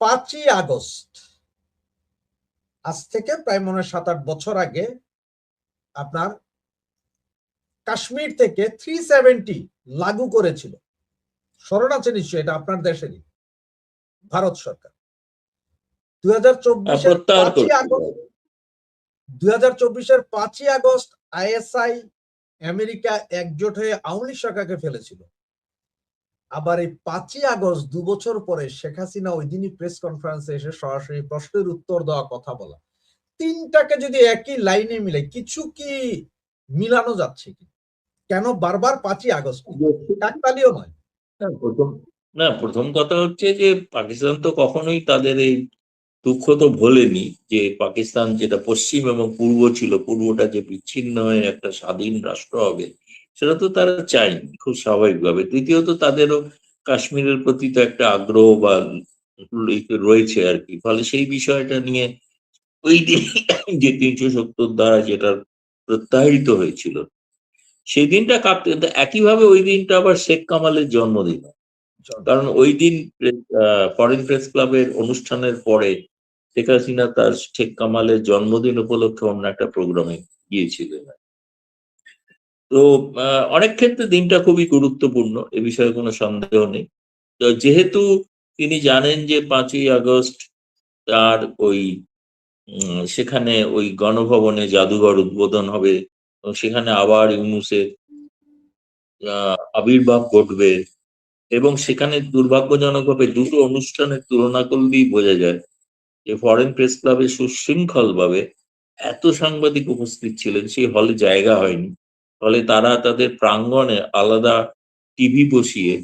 5ই August, আজ থেকে প্রায় মনে হয় 7-8 বছর আগে, আপনার কাশ্মীর থেকে 370 লাগু করেছিল। স্মরণ আছে নিশ্চয়ই, এটা আপনার দেশেরই, ভারত সরকার। 2024-এর 5ই আগস্ট 2024-এর 5ই আগস্ট আইএসআই আমেরিকা একজোট হয়ে আওয়ামী লীগ সরকারকে ফেলেছিল। আবার এই 5ই আগস্ট 2 বছর পরে শেখ হাসিনা ওই দিনই প্রেস কনফারেন্সে এসে সরাসরি প্রশ্নের উত্তর দেওয়া, কথা বলা, তিনটাকে যদি একই লাইনে মিলে কিছু কি মিলানো যাচ্ছে কি? কেন বারবার 5ই আগস্ট? কাকতালীয় নয়। প্রথম কথা হচ্ছে যে পাকিস্তান তো কখনোই তাদের এই দুঃখ তো ভোলেনি যে পাকিস্তান যেটা পশ্চিম এবং পূর্ব ছিল, পূর্বটা যে বিচ্ছিন্ন হয়ে একটা স্বাধীন রাষ্ট্র হবে, সেটা তো তারা চায়নি খুব স্বাভাবিকভাবে। দ্বিতীয়ত তাদেরও কাশ্মীরের প্রতি তো একটা আগ্রহ বা রয়েছে আর কি। ফলে সেই বিষয়টা নিয়ে ওই দিন যে 370 দ্বারা যেটা প্রত্যাহৃত হয়েছিল সেই দিনটা কাঁপতে, কিন্তু একইভাবে ওই দিনটা আবার শেখ কামালের জন্মদিন। কারণ ওই দিন ফরেন প্রেস ক্লাবের অনুষ্ঠানের পরে শেখ হাসিনা তার শেখ কামালের জন্মদিন উপলক্ষে অন্য একটা প্রোগ্রামে গিয়েছিলেন। তো অনেক ক্ষেত্রে দিনটা খুবই গুরুত্বপূর্ণ, এ বিষয়ে কোনো সন্দেহ নেই। তো যেহেতু তিনি জানেন যে 5ই আগস্ট তার ওই সেখানে ওই গণভবনে জাদুঘর উদ্বোধন হবে, সেখানে আবার ইউনূসের আবির্ভাব ঘটবে, এবং সেখানে দুর্ভাগ্যজনকভাবে দুটো অনুষ্ঠানের তুলনা করলেই বোঝা যায় যে ফরেন প্রেস ক্লাবে সুশৃঙ্খল ভাবে এত সাংবাদিক উপস্থিত ছিলেন, সেই হলে জায়গা হয়নি। ফলে তারা তাদের প্রাঙ্গণে আলাদা টিভি বসিয়ে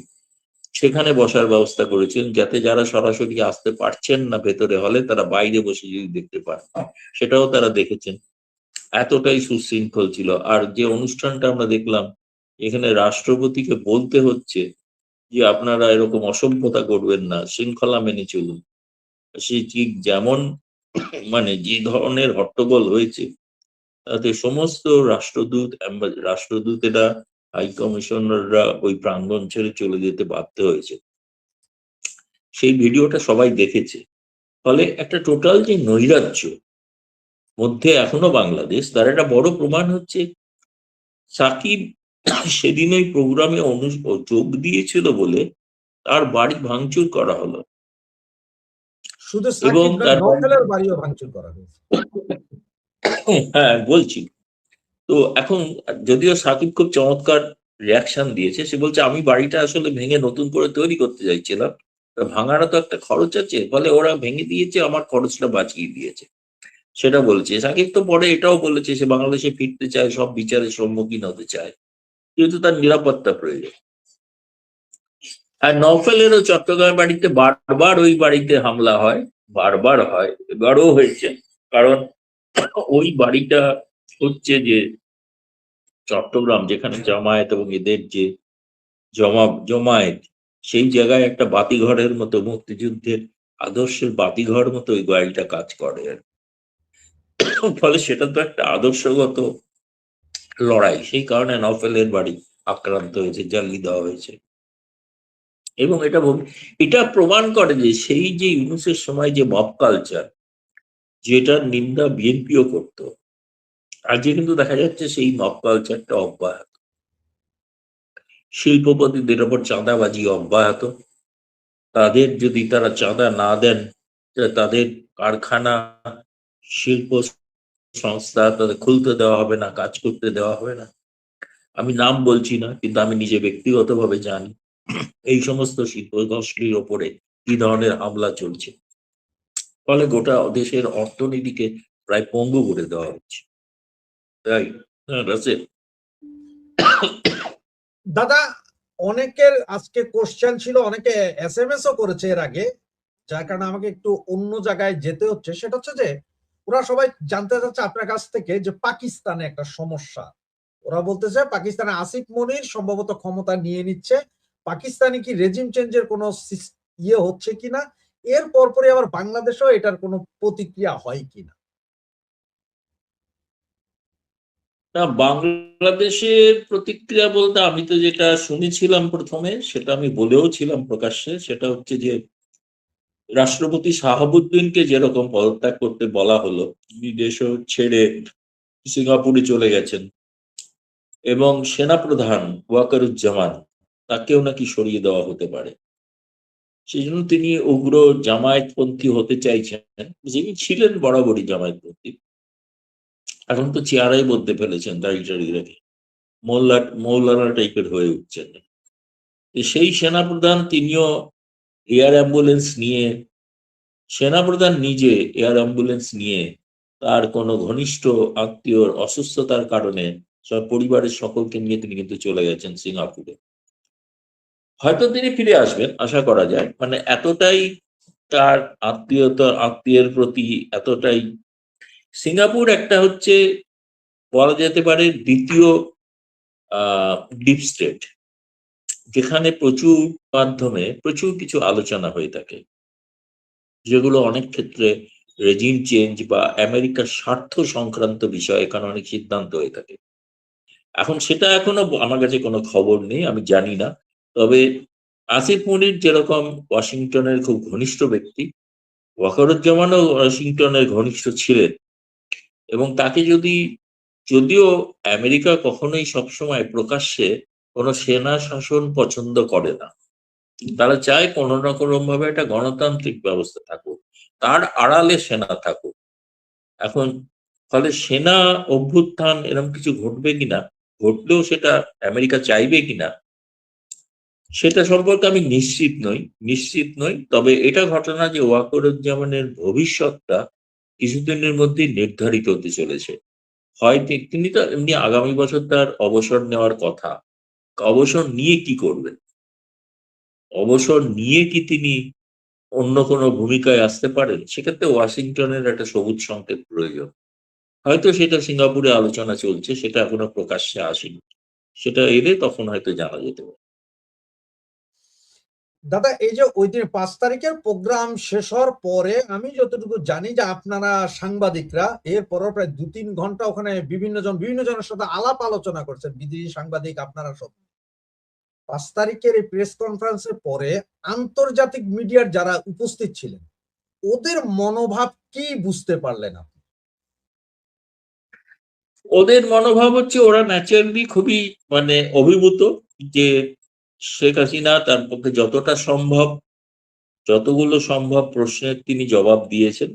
সেখানে বসার ব্যবস্থা করেছেন, যাতে যারা সরাসরি আসতে পারছেন না ভেতরে হলে, তারা বাইরে বসে যদি দেখতে পান, সেটাও তারা দেখেছেন। এতটাই সুশৃঙ্খল ছিল। আর যে অনুষ্ঠানটা আমরা দেখলাম, এখানে রাষ্ট্রপতিকে বলতে হচ্ছে যে আপনারা এরকম অসভ্যতা করবেন না, শৃঙ্খলা মেনে চলুন। সে ঠিক যেমন মানে যে ধরনের হট্টগোল হয়েছে, তাতে সমস্ত রাষ্ট্রদূতেরা, হাই কমিশনাররা ওই প্রাঙ্গণ ছেড়ে চলে যেতে বাধ্য হয়েছে। সেই ভিডিওটা সবাই দেখেছে। ফলে একটা টোটাল যে নৈরাজ্য মধ্যে এখনো বাংলাদেশ, তার একটা বড় প্রমাণ হচ্ছে সাকিব সেদিন ওই প্রোগ্রামে যোগ দিয়েছিল বলে তার বাড়ি ভাঙচুর করা হলো, শুধু সাকিব না, নওফেলের বাড়িও ভাঙচুর করা হয়েছে। হ্যাঁ বলছি তো। এখন যদিও সাকিব খুব চমৎকার রিয়াকশন দিয়েছে, সে বলছে আমি বাড়িটা আসলে ভেঙে নতুন করে তৈরি করতে চাইছিলাম, ভাঙারও তো একটা খরচ আছে, ফলে ওরা ভেঙে দিয়েছে, আমার খরচটা বাঁচিয়ে দিয়েছে, সেটা বলছে সাকিব। তো পরে এটাও বলেছে সে বাংলাদেশে ফিরতে চায়, সব বিচারের সম্মুখীন হতে চায়, কিন্তু তার নিরাপত্তা প্রয়োজন। আর নওফেলেরও চট্টগ্রাম বাড়িতে বারবার ওই বাড়িতে হামলা হয়, বারবার হয়, এবারও হয়েছে। কারণ ওই বাড়িটা হচ্ছে যে চট্টগ্রাম, যেখানে জামায়াত এবং এদের যে জমায়েত, সেই জায়গায় একটা বাতিঘরের মতো, মুক্তিযুদ্ধের আদর্শের বাতিঘর মতো ওই বাড়িটা কাজ করে। ফলে সেটা তো একটা আদর্শগত লড়াই, সেই কারণে নওফেলের বাড়ি আক্রান্ত হয়েছে, জ্বালিয়ে দেওয়া হয়েছে। এবং এটা প্রমাণ করে যে সেই যে ইউনূসের সময় যে মব কালচার, যেটার নিন্দা বিএনপিও করতো, আজকে কিন্তু দেখা যাচ্ছে সেই মব কালচারটা অব্যাহত। শিল্পপতিদের ওপর চাঁদাবাজি অব্যাহত। তাদের যদি তারা চাঁদা না দেন, তাদের কারখানা, শিল্প সংস্থা তাদের খুলতে দেওয়া হবে না, কাজ করতে দেওয়া হবে না। আমি নাম বলছি না, কিন্তু আমি নিজে ব্যক্তিগতভাবে জানি এই সমস্ত শিল্প গোষ্ঠীর ওপরে কি ধরনের হামলা চলছে। ফলে গোটা দেশের অর্থনীতিকে প্রায় পঙ্গু করে দেওয়া হচ্ছে। তাই রাসেল। দাদা, অনেকের আজকে কোশ্চেন ছিল, অনেকে এসএমএস ও করেছে এর আগে, যার কারণে আমাকে একটু অন্য জায়গায় যেতে হচ্ছে। সেটা হচ্ছে যে ওরা সবাই জানতে চাচ্ছে আপনার কাছ থেকে যে পাকিস্তানে একটা সমস্যা। ওরা বলতেছে পাকিস্তানে আসিফ মনির সম্ভবত ক্ষমতা নিয়ে নিচ্ছে, পাকিস্তানে কি রেজিম চেঞ্জের কোনো ইয়ে হচ্ছে কিনা, এর পরপরই আবার বাংলাদেশেও এটার কোনো প্রতিক্রিয়া হয় কিনা। না, বাংলাদেশের প্রতিক্রিয়া বলতে আমি তো যেটা শুনেছিলাম প্রথমে, সেটা আমি বলেও ছিলাম প্রকাশ্যে, সেটা হচ্ছে যে রাষ্ট্রপতি শাহাবুদ্দিনকে যেরকম পদত্যাগ করতে বলা হলো, তিনি দেশও ছেড়ে সিঙ্গাপুরে চলে গেছেন, এবং সেনাপ্রধান ওয়াকারুজ্জামান তাকেও নাকি সরিয়ে দেওয়া হতে পারে। সেই জন্য তিনি উগ্র জামায়াতপন্থী হতে চাইছেন, যিনি ছিলেন বরাবরই জামায়াতপন্থী, এখন তো চেহারাই বদলে ফেলেছেন, দাড়ি টাড়ি রেখে মৌলানা টাইপের হয়ে উঠছেন। সেই সেনাপ্রধান তিনিও এয়ার অ্যাম্বুলেন্স নিয়ে, সেনাপ্রধান নিজে এয়ার অ্যাম্বুলেন্স নিয়ে তার কোনো ঘনিষ্ঠ আত্মীয়র অসুস্থতার কারণে সব পরিবারের সকলকে নিয়ে তিনি কিন্তু চলে গেছেন সিঙ্গাপুরে। হয়তো তিনি ফিরে আসবেন, আশা করা যায়। মানে এতটাই তার আত্মীয়ের প্রতি এতটাই, সিঙ্গাপুর একটা হচ্ছে বলা যেতে পারে দ্বিতীয় ডিপ স্টেট, যেখানে প্রচুর মাধ্যমে প্রচুর কিছু আলোচনা হয়ে থাকে, যেগুলো অনেক ক্ষেত্রে রেজিম চেঞ্জ বা আমেরিকার স্বার্থ সংক্রান্ত বিষয়ে এখানে অনেক সিদ্ধান্ত হয়ে থাকে। এখন সেটা এখনো আমার কাছে কোনো খবর নেই, আমি জানি না। তবে আসিফ মনির যেরকম ওয়াশিংটনের খুব ঘনিষ্ঠ ব্যক্তি, ওয়াকারুজ্জামানও ওয়াশিংটনের ঘনিষ্ঠ ছিলেন, এবং তাকে যদিও আমেরিকা কখনোই সবসময় প্রকাশ্যে কোনো সেনা শাসন পছন্দ করে না, তারা চায় কোনো না কোনো ভাবে একটা গণতান্ত্রিক ব্যবস্থা থাকুক, তার আড়ালে সেনা থাকুক। এখন ফলে সেনা অভ্যুত্থান এরকম কিছু ঘটবে কিনা, ঘটলেও সেটা আমেরিকা চাইবে কিনা, সেটা সম্পর্কে আমি নিশ্চিত নই। তবে এটা ঘটনা যে ওয়াকারুজ্জামানের ভবিষ্যৎটা কিছুদিনের মধ্যেই নির্ধারিত হতে চলেছে। হয় তিনি তো এমনি আগামী বছর তার অবসর নেওয়ার কথা, অবসর নিয়ে কি করবেন, অবসর নিয়ে কি তিনি অন্য কোনো ভূমিকায় আসতে পারেন, সেক্ষেত্রে ওয়াশিংটনের একটা সবুজ সংকেত প্রয়োজন। হয়তো সেটা সিঙ্গাপুরে আলোচনা চলছে, সেটা এখনো প্রকাশ্যে আসেনি, সেটা এলে তখন হয়তো জানা যেতে পারে। দাদা, এই যে ওই দিন 5 তারিখের প্রোগ্রাম শেষ হওয়ার পরে আমি যতটুকু জানি যে আপনারা সাংবাদিকরা এরপর প্রায় 2-3 ঘন্টা ওখানে বিভিন্ন জনের সাথে আলাপ আলোচনা করছেন, বিদেশি সাংবাদিক আপনারা সব। 5 তারিখের এই প্রেস কনফারেন্সের পরে আন্তর্জাতিক মিডিয়ার যারা উপস্থিত ছিলেন ওদের মনোভাব কি বুঝতে পারলেন আপনি? ওদের মনোভাব হচ্ছে ওরা ন্যাচারালি খুবই অভিভূত যে শেখ হাসিনা তার পক্ষে যতগুলো সম্ভব প্রশ্নের তিনি জবাব দিয়েছেন,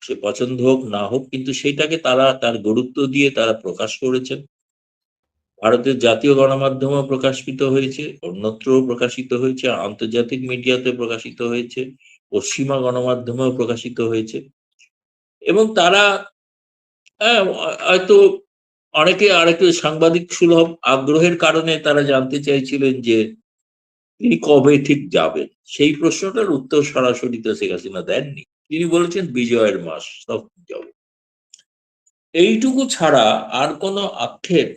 সে পছন্দ হোক না হোক, কিন্তু সেটাকে তার গুরুত্ব দিয়ে তারা প্রকাশ করেছেন। ভারতের জাতীয় গণমাধ্যমেও প্রকাশিত হয়েছে, অন্যত্রও প্রকাশিত হয়েছে, আন্তর্জাতিক মিডিয়াতে প্রকাশিত হয়েছে, পশ্চিমা গণমাধ্যমেও প্রকাশিত হয়েছে। এবং তারা হয়তো অনেকে আরেকটু সাংবাদিক সুলভ আগ্রহের কারণে তারা জানতে চাইছিলেন যে তিনি কবে ঠিক যাবেন। সেই প্রশ্নটার উত্তর সরাসরি তো শেখ হাসিনা দেননি। তিনি বলেছেন বিজয়ের মাস সব যাবে, এইটুকু ছাড়া আর কোনো আক্ষেপ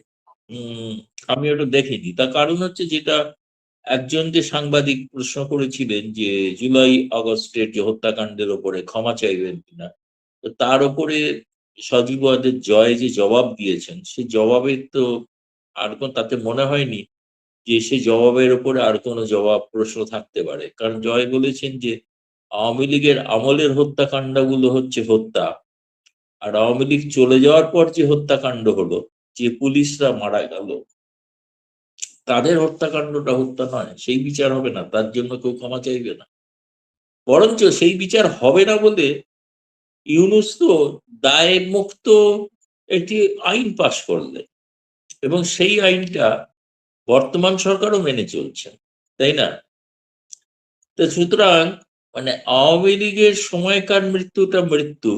আমি ওটা দেখিনি। তার কারণ হচ্ছে, যেটা একজন যে সাংবাদিক প্রশ্ন করেছিলেন যে জুলাই আগস্টের যে হত্যাকাণ্ডের ওপরে ক্ষমা চাইবেন কিনা, তো তার উপরে সজীব ওয়াজেদ জয় যে জবাব দিয়েছেন, সেই জবাবে তো তাতে মনে হয়নি যে সেই জবাবের উপরে আর কোনো প্রশ্ন থাকতে পারে। কারণ জয় বলেছেন যে আওয়ামী লীগের আমলের হত্যাকাণ্ডগুলো হচ্ছে হত্যা, আর আওয়ামী লীগ চলে যাওয়ার পর যে হত্যাকাণ্ড হলো, যে পুলিশরা মারা গেল, তাদের হত্যাকাণ্ডটা হত্যা নয়, সেই বিচার হবে না, তার জন্য কেউ ক্ষমা চাইবে না। বরঞ্চ সেই বিচার হবে না বলে ইউনূস তো দায় মুক্ত একটি আইন পাশ করলেন, এবং সেই আইনটা বর্তমান সরকারও মেনে চলছে, তাই না? তো সুতরাং আওয়ামী লীগের সময়কার মৃত্যুটা মৃত্যু,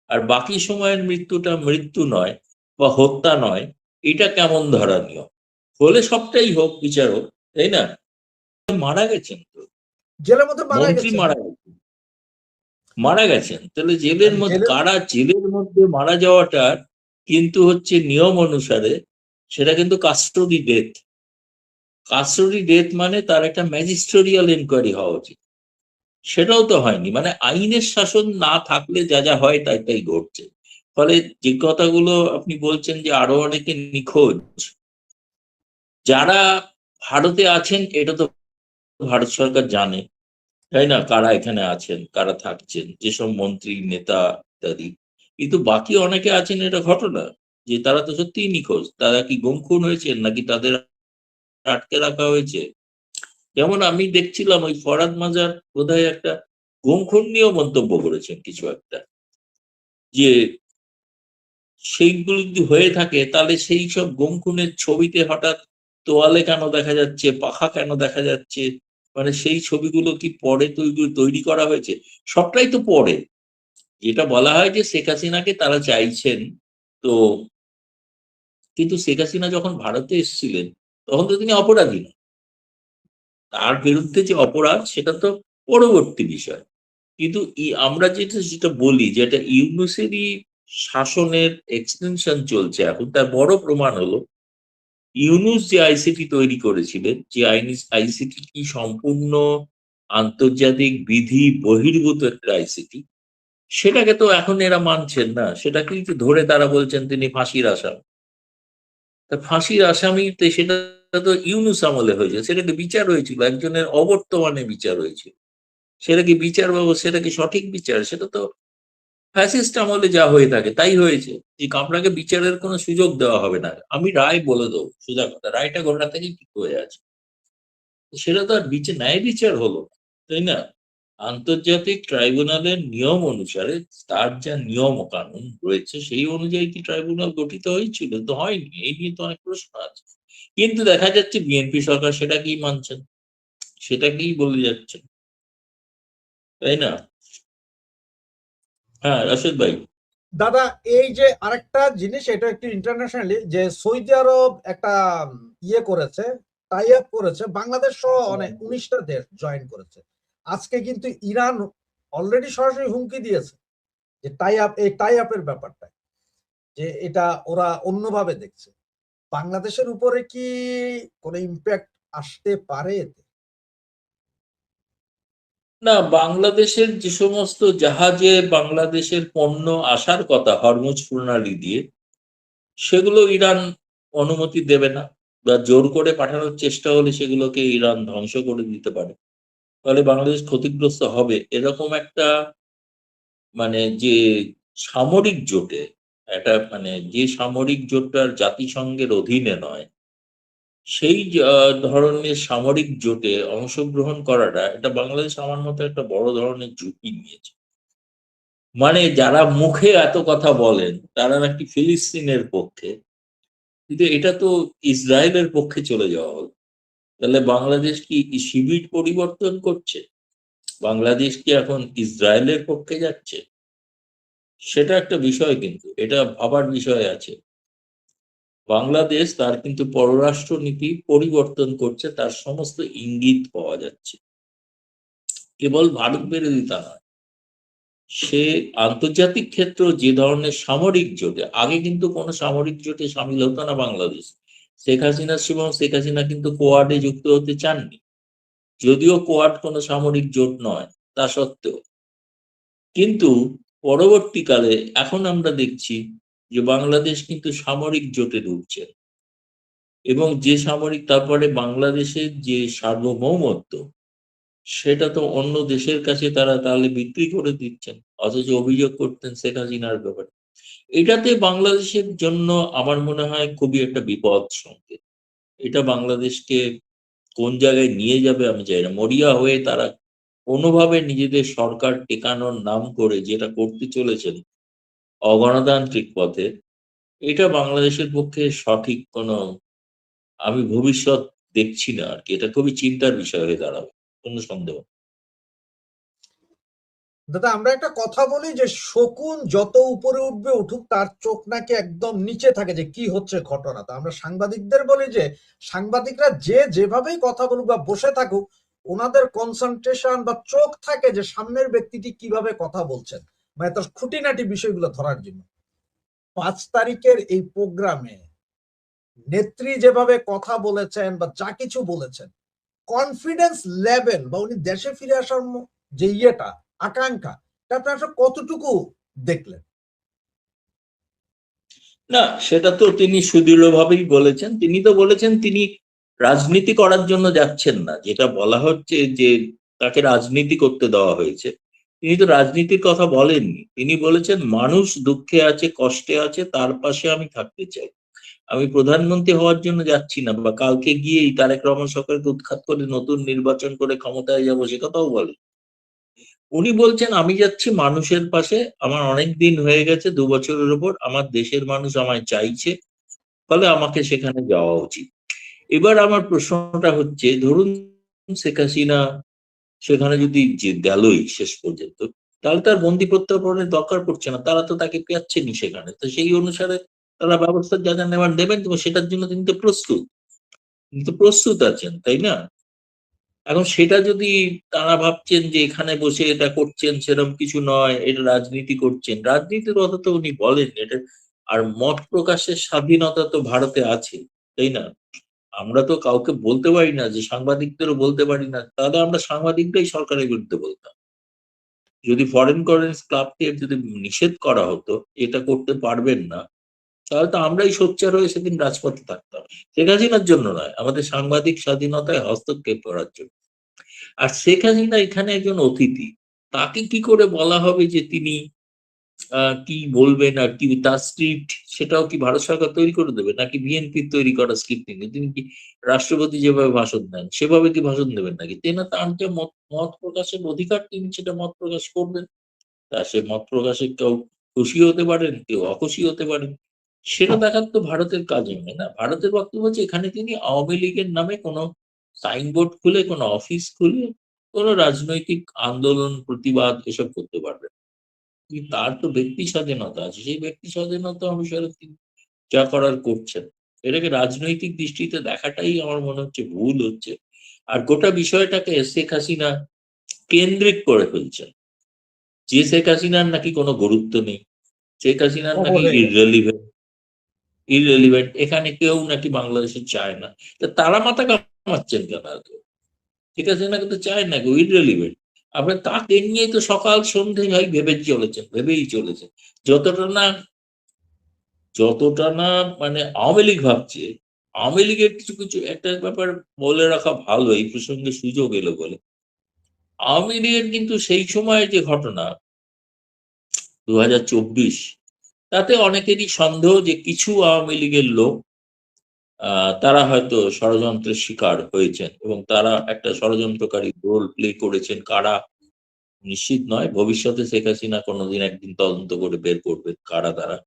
আর বাকি সময়ের মৃত্যুটা মৃত্যু নয় বা হত্যা নয়, এটা কেমন ধরনীয় হলে সবটাই হোক, বিচার হোক, তাই না? মারা গেছেন তো, জেলের মধ্যে মারা মন্ত্রী গেছে। মারা গেছেন, তাহলে জেলের মধ্যে জেলের মধ্যে মারা যাওয়াটার কিন্তু হচ্ছে নিয়ম অনুসারে সেটা কিন্তু কাস্টোডি ডেথ মানে তার একটা ম্যাজিস্ট্রিয়াল এনকোয়ারি হওয়া উচিত। সেটাও তো হয়নি। আইনের শাসন না থাকলে যা যা হয় তাই তাই ঘটছে। ফলে যে কথাগুলো আপনি বলছেন যে আরো অনেকে নিখোঁজ, যারা ভারতে আছেন এটা তো ভারত সরকার জানে, তাই না, কারা এখানে আছেন, কারা থাকছেন, যেসব মন্ত্রী নেতা ইত্যাদি। কিন্তু বাকি অনেকে আছেন, এটা ঘটনা যে তারা তো সত্যিই নিখোঁজ। তারা কি গুম খুন হয়েছেন নাকি তাদের আটকে রাখা হয়েছে? যেমন আমি দেখছিলাম ওই ফরহাদ মাজার বোধহয় একটা গুম খুন নিয়েও মন্তব্য করেছেন কিছু একটা, যে সেইগুলো যদি হয়ে থাকে তাহলে সেই সব গুম খুনের ছবিতে হঠাৎ তোয়ালে কেন দেখা যাচ্ছে, পাখা কেন দেখা যাচ্ছে, মানে সেই ছবিগুলো কি পরে তৈরি করা হয়েছে? সবটাই তো পরে। যেটা বলা হয় যে শেখ হাসিনাকে তারা চাইছেন, তো কিন্তু শেখ হাসিনা যখন ভারতে এসেছিলেন তখন তো তিনি অপরাধী না। তার বিরুদ্ধে যে অপরাধ সেটা তো পরবর্তী বিষয়। কিন্তু আমরা যেটা বলি যে এটা ইউনুসেরই শাসনের এক্সটেনশন চলছে এখন, তার বড় প্রমাণ হলো ইউনুস যে আইসিটি তৈরি করেছিলেন, যে আইসিটি কি সম্পূর্ণ আন্তর্জাতিক বিধি বহির্ভূত একটা আইসিটি, সেটাকে তো এখন এরা মানছেন না। সেটাকেই তো ধরে তারা বলছেন তিনি ফাঁসির আসামি। তা ফাঁসির আসামিতে সেটা তো ইউনুস আমলে হয়েছে, সেটাকে বিচার হয়েছিল, একজনের অবর্তমানে বিচার হয়েছিল। সেটা কি বিচার বাবু, সেটা কি সঠিক বিচার? সেটা তো ফ্যাসিস্ট আমলে যা হয়ে থাকে তাই হয়েছে, যে আপনাকে বিচারের কোনো সুযোগ দেওয়া হবে না, আমি রায় বলে দেবো, সোজা কথা, রায়টা গোটা থেকে ঠিক হয়ে আছে। সেটা তো আর ন্যায় বিচার হলো না, তাই না? আন্তর্জাতিক ট্রাইব্যুনালের নিয়ম অনুসারে, তার যা নিয়ম কানুন রয়েছে সেই অনুযায়ী কি ট্রাইব্যুনাল গঠিত হয়েছিল? তো হয়নি, এই নিয়ে তো অনেক প্রশ্ন আছে। কিন্তু দেখা যাচ্ছে বিএনপি সরকার সেটাকেই মানছেন, সেটাকেই বলে যাচ্ছেন, তাই না? হ্যাঁ, রাশেদ ভাই। দাদা, এই যে আরেকটা জিনিস, এটা একটু ইন্টারন্যাশনালি, যে সৌদি আরব একটা করেছে, টাই আপ করেছে, বাংলাদেশ সহ অনেক 19টা দেশ জয়েন করেছে। আজকে কিন্তু ইরান অলরেডি সরাসরি হুমকি দিয়েছে যে টাই আপের ব্যাপারটা, যে এটা ওরা অন্যভাবে দেখছে। বাংলাদেশের উপরে কি কোনো ইম্প্যাক্ট আসতে পারে এতে? না, বাংলাদেশের যে সমস্ত জাহাজে বাংলাদেশের পণ্য আসার কথা হরমুজ প্রণালী দিয়ে, সেগুলো ইরান অনুমতি দেবে না, বা জোর করে পাঠানোর চেষ্টা হলে সেগুলোকে ইরান ধ্বংস করে দিতে পারে। ফলে বাংলাদেশ ক্ষতিগ্রস্ত হবে, এরকম একটা মানে যে সামরিক জোটে, একটা মানে যে সামরিক জোটটার জাতিসংঘের অধীনে নয়, সেই ধরনের সামরিক জোটে অংশগ্রহণ করাটা, এটা বাংলাদেশ আমার মতো একটা বড় ধরনের ঝুঁকি নিয়েছে। মানে যারা মুখে এত কথা বলেন তারা নাকি ফিলিস্তিনের পক্ষে, কিন্তু এটা তো ইসরায়েলের পক্ষে চলে যাওয়া হলো। তাহলে বাংলাদেশ কি শিবির পরিবর্তন করছে? বাংলাদেশ কি এখন ইসরায়েলের পক্ষে যাচ্ছে? সেটা একটা বিষয়, কিন্তু এটা ভাবার বিষয় আছে। বাংলাদেশ তার কিন্তু পররাষ্ট্র নীতি পরিবর্তন করছে, তার সমস্ত ইঙ্গিত পাওয়া যাচ্ছে। কেবল ভারত বিরোধিতা নয়, সে আন্তর্জাতিক ক্ষেত্র যে ধরনের সামরিক জোটে, আগে কিন্তু কোনো সামরিক জোটে সামিল হতো না বাংলাদেশ। শেখ হাসিনা কিন্তু কোয়াডে যুক্ত হতে চাননি, যদিও কোয়াড কোনো সামরিক জোট নয় তা সত্ত্বেও। কিন্তু পরবর্তীকালে এখন আমরা দেখছি যে বাংলাদেশ কিন্তু সামরিক জোটে ঢুকছে, এবং যে সামরিক, তারপরে বাংলাদেশের যে সার্বভৌমত্ব, সেটা তো অন্য দেশের কাছে তারা তাহলে বিক্রি করে দিচ্ছেন, অথচ অভিযোগ করতেন শেখ হাসিনার ব্যাপারে। এটাতে বাংলাদেশের জন্য আমার মনে হয় খুবই একটা বিপদ সংকেত। এটা বাংলাদেশকে কোন জায়গায় নিয়ে যাবে আমি জানি না। মরিয়া হয়ে তারা কোনোভাবে নিজেদের সরকার টেকানোর নাম করে যেটা করতে চলেছেন অগণতান্ত্রিক পথে, এটা বাংলাদেশের পক্ষে সঠিক কোনো আমি ভবিষ্যৎ দেখছি না আর কি। এটা খুবই চিন্তার বিষয় হয়ে দাঁড়াবে, কোনো সন্দেহ নেই। দাদা, আমরা একটা কথা বলি যে শকুন যত উপরে উঠবে উঠুক, তার চোখ নাকি একদম নিচে থাকে যে কি হচ্ছে ঘটনা। তো আমরা সাংবাদিকদের বলি যে সাংবাদিকরা যেভাবেই কথা বলুক বা বসে থাকুক, ওনাদের কনসেন্ট্রেশন বা চোখ থাকে যে সামনের ব্যক্তিটি কিভাবে কথা বলছেন, মানে তার খুঁটিনাটি বিষয়গুলো ধরার জন্য। 5 তারিখের এই প্রোগ্রামে নেত্রী যেভাবে কথা বলেছেন বা যা কিছু বলেছেন, কনফিডেন্স লেভেল বা উনি দেশে ফিরে আসার যে আকাঙ্ক্ষা, তারপরে আসলে কতটুকু দেখলেন? না, সেটা তো তিনি সুদৃঢ়ভাবেই বলেছেন। তিনি তো বলেছেন তিনি রাজনীতি করার জন্য যাচ্ছেন না। যেটা বলা হচ্ছে যে তাকে রাজনীতি করতে দেওয়া হয়েছে। তিনি তো রাজনীতির কথা বলেননি, তিনি বলেছেন মানুষ দুঃখে আছে, কষ্টে আছে, তার পাশে আমি থাকতে চাই। আমি প্রধানমন্ত্রী হওয়ার জন্য যাচ্ছি না, বা কালকে গিয়েই তারেক রহমান সরকারকে উৎখাত করে নতুন নির্বাচন করে ক্ষমতায় যাবো, সে কথাও বলেন। উনি বলছেন আমি যাচ্ছি মানুষের পাশে, আমার অনেক দিন হয়ে গেছে, 2 বছরের উপর, আমার দেশের মানুষ আমায় চাইছে, ফলে আমাকে সেখানে যাওয়া উচিত। এবার আমার প্রশ্নটা হচ্ছে, ধরুন শেখ হাসিনা সেখানে যদি গেলই শেষ পর্যন্ত, তাহলে তার বন্দি প্রত্যার্পণের দরকার পড়ছে না, তারা তো তাকে পেয়াচ্ছেনি সেখানে, তো সেই অনুসারে তারা ব্যবস্থা যা যা নেওয়ার নেবেন, তো সেটার জন্য তিনি তো প্রস্তুত আছেন, তাই না? এখন সেটা যদি তারা ভাবছেন যে এখানে বসে এটা করছেন, সেরকম কিছু নয়, এটা রাজনীতি করছেন, রাজনীতির কথা তো উনি বলেন এটা। আর মত প্রকাশের স্বাধীনতা তো ভারতে আছে, তাই না? আমরা তো কাউকে বলতে পারি না, যে সাংবাদিকদেরও বলতে পারি না, তাহলে আমরা সাংবাদিকরাই সরকারের বিরুদ্ধে বলতাম। যদি ফরেন কারেন্সি ক্লাবকে যদি নিষেধ করা হতো, এটা করতে পারবেন না, তাহলে তো আমরাই সোচ্চার হয়ে সেদিন রাজপথে থাকতাম। শেখ হাসিনার জন্য নয়, আমাদের সাংবাদিক স্বাধীনতায় হস্তক্ষেপ করার জন্য। আর শেখ হাসিনা এখানে একজন অতিথি, তাকে কি করে বলা হবে যে তিনি কি বলবেন, আর কি তার স্ক্রিপ্ট, সেটাও কি ভারত সরকার তৈরি করে দেবে, নাকি বিএনপির তৈরি করা স্ক্রিপ্ট নিয়ে তিনি কি রাষ্ট্রপতি যেভাবে ভাষণ দেন সেভাবে কি ভাষণ দেবেন নাকি? তেনা তার যে মত মত প্রকাশের অধিকার, তিনি সেটা মত প্রকাশ করবেন। তা সে মত প্রকাশে কেউ খুশি হতে পারেন, কেউ অখুশি হতে পারেন, সেটা দেখার তো ভারতের কাজ নয় না। ভারতের বক্তব্য হচ্ছে এখানে তিনি আওয়ামী লীগের নামে কোনো সাইনবোর্ড খুলে, কোনো অফিস খুলে, কোনো রাজনৈতিক আন্দোলন, প্রতিবাদ এসব করতে পারবেন। কিন্তু তার তো ব্যক্তি স্বাধীনতা আছে, সেই ব্যক্তি স্বাধীনতা অনুসারে তিনি যা করার করছেন। এটাকে রাজনৈতিক দৃষ্টিতে দেখাটাই আমার মনে হচ্ছে ভুল হচ্ছে। আর গোটা বিষয়টাকে শেখ হাসিনা কেন্দ্রিক করে ফেলছেন, যে শেখ হাসিনার নাকি কোনো গুরুত্ব নেই, শেখ হাসিনার নাকি অবহেলিত। ইররেলিভেন্ট, এখানে কেউ নাকি বাংলাদেশে চায় না। তা তারা মাথা কামাচ্ছেন কেন এত? ঠিক আছে না, কিন্তু চায় না, ইররেলিভেন্ট। আপনার তাকে নিয়েই তো সকাল সন্ধে ভাই ভেবেই চলেছেন। যতটা না যতটা না মানে আওয়ামী লীগ ভাবছে, আওয়ামী লীগের কিছু কিছু একটা ব্যাপার বলে রাখা ভালো, এই প্রসঙ্গে সুযোগ এলো বলে। আওয়ামী লীগের কিন্তু সেই সময়ের যে ঘটনা 2024, তাতে অনেকেরই সন্দেহ যে কিছু আওয়ামী লীগের লোক তারা হয়তো ষড়যন্ত্রের শিকার হয়েছেন, এবং তারা একটা ষড়যন্ত্রকারী রোল প্লে করেছেন। কারা নিশ্চিত নয়, ভবিষ্যতে শেখ হাসিনা কোনোদিন একদিন তদন্ত করে বের করবেন কারা তারা।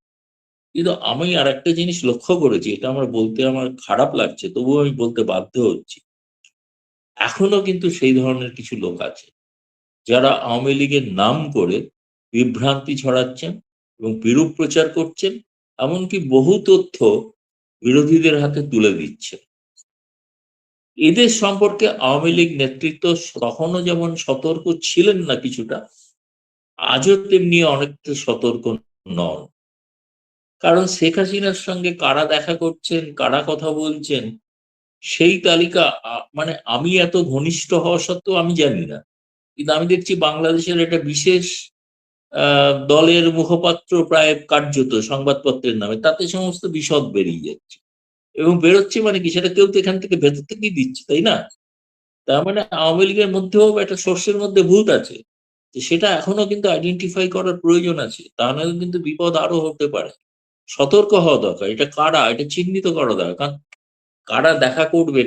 কিন্তু আমি আর একটা জিনিস লক্ষ্য করেছি, এটা আমার বলতে আমার খারাপ লাগছে, তবুও আমি বলতে বাধ্য হচ্ছি। এখনো কিন্তু সেই ধরনের কিছু লোক আছে, যারা আওয়ামী লীগের নাম করে বিভ্রান্তি ছড়াচ্ছেন এবং বিরূপ প্রচার করছেন, এমনকি বহু তথ্য বিরোধীদের হাতে তুলে দিচ্ছে। এদের সম্পর্কে আওয়ামী লীগ নেতৃত্ব তখনও যেমন সতর্ক ছিলেন না কিছুটা, আজও তেমনি অনেকটা সতর্ক নন। কারণ শেখ হাসিনার সঙ্গে কারা দেখা করছেন, কারা কথা বলছেন, সেই তালিকা মানে আমি এত ঘনিষ্ঠ হওয়া সত্ত্বেও আমি জানি না। কিন্তু আমি দেখছি বাংলাদেশের একটা বিশেষ দলের মুখপাত্র প্রায় কার্যত সংবাদপত্রের নামে, তাতে সমস্ত বিশদ বেরিয়ে যাচ্ছে। এবং বেরোচ্ছে মানে কি, সেটা কেউ তো এখান থেকে ভেতর থেকেই দিচ্ছে, তাই না? তার মানে আওয়ামী লীগের মধ্যেও একটা শস্যের মধ্যে ভূত আছে। তো সেটা এখনো কিন্তু আইডেন্টিফাই করার প্রয়োজন আছে, তা নাহলে কিন্তু বিপদ আরো হতে পারে। সতর্ক হওয়া দরকার, এটা কারা, এটা চিহ্নিত করা দরকার। কারা দেখা করবে,